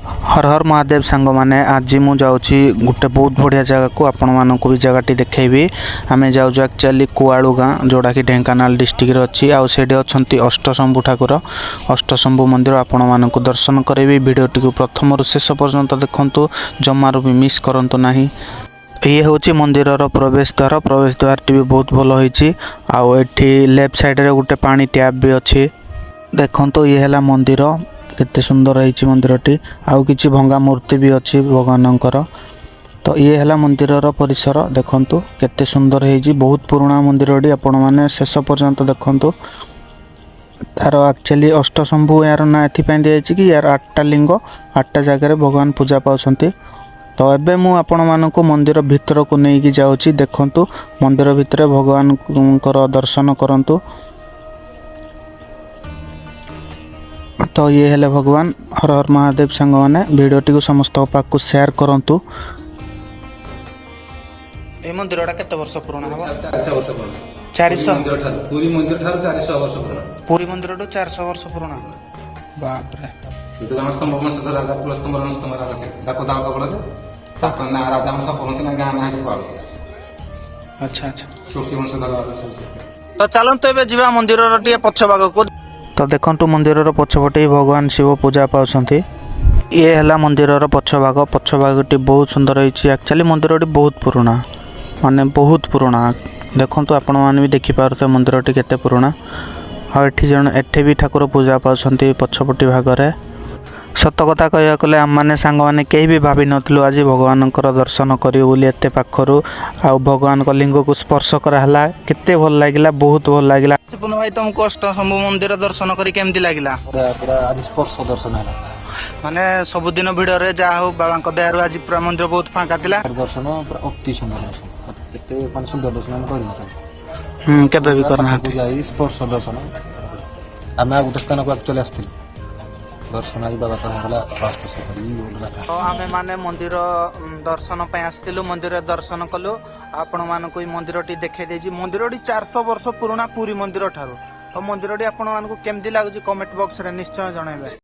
हर हर महादेव सांग मैंने आज मु जाऊँगी गोटे बहुत बढ़िया जगह को आपण मानक भी जगह देखेबी। आम जाऊँ एक्चुअली कुआलू गाँ जोड़ा कि ढेंकानाल डिस्ट्रिक्ट अच्छी आउ से अच्छा अष्टशंभु ठाकुर अष्टशंभु मंदिर आपण मानक दर्शन करेबी। वीडियोटी को प्रथम शेष पर्यंत देखु जमार भी मिस करंतु नाही। ये हूँ मंदिर प्रवेश द्वार टी भी बहुत भल होती। आउ एठी लेफ्ट साइड रे गोटे पानी टैप भी अच्छी। देखो ये है मंदिर केते सुंदर है मंदिरटी। आउ किछि भंगा मूर्ति भी अच्छी भगवानंकर। तो ये है मंदिर परिसर देखंतु केते सुंदर है। बहुत पुराना मंदिरटी आपण माने शेष पर्यंत देखंतु। तार एक्चुअली अष्टशंभु यार ना एथि दिखाई कि यार 8टा लिंग 8टा जगह भगवान पूजा पाउछंती। तो एबे मु आपण मानक मंदिर भितर को नहीं जाऊँगी। देखंतु मंदिर भितर भगवान दर्शन करंतु। तो ये है भगवान। हर हर महादेव सांग मैंने वीडियोटी को समस्त पाक को शेयर करंतु। ए मंदिरटा केते वर्ष पुराना हबा? 400 पूरी मंदिर ठार 400 वर्ष पुराना। पूरी मंदिर 400 वर्ष पुराना। बाप रे। ಇದು ಸ್ತಂಭ ಮಸದ ರಾಜ ಕುಲ ಸ್ತಂಭ ರಾಜ दाको दाको बळदे ताको ना राजा मसा पहुंचना गां ना है पाव। अच्छा अच्छा सोफी वंश राजा सब। तो चलन तो एबे जीवा मंदिर रो टिए पछ भाग को। तो देखंतु मंदिर रो पछपटे भगवान शिव पूजा पाउछंती। ये है मंदिर रो पछ भागटी बहुत सुंदर होइछि। एक्चुअली मंदिरटी बहुत पुराना माने बहुत पुराना। देखंतु आपण माने भी देखि पारते मंदिरटी केते पुराना। आ एठी भी ठाकुर पूजा पाउछंती पछपटी भाग रे। सत कथा कहया कले आम माने सांग माने केही भी भाबी नथलु आज भगवानंकर दर्शन करियो बोली एते पाखरु। आ भगवान को लिंग को स्पर्श करा हला केते भल लागिला बहुत भल लागिला। पुन भाई तुमको अष्टशंभु मंदिर दर्शन करी केमती लागिला? पूरा पूरा आज स्पर्श दर्शन है माने सब दिन भिड़ रे जा हो बाबा को दयारु आज पूरा मंदिर बहुत फांका थिला। दर्शन पूरा अति सुंदर एते पान सुंदर दर्शन करि केबे भी करना जाई स्पर्श दर्शन। आमे गोटे स्थान को एक्चुअली आस्थिल दर्शन आज बाबा कहला फास्ट से करी बोलला। तो आमे माने मंदिर दर्शन पे आस्थिलु मंदिर दर्शन कलु। आपण मानको ई मंदिरटी देखे देजी। मंदिरटी 400 वर्ष पुराना पूरी मंदिर ठारो। तो मंदिरटी आपण मानको केमती लागुची कमेंट बॉक्स रे निश्चय जणाइबे।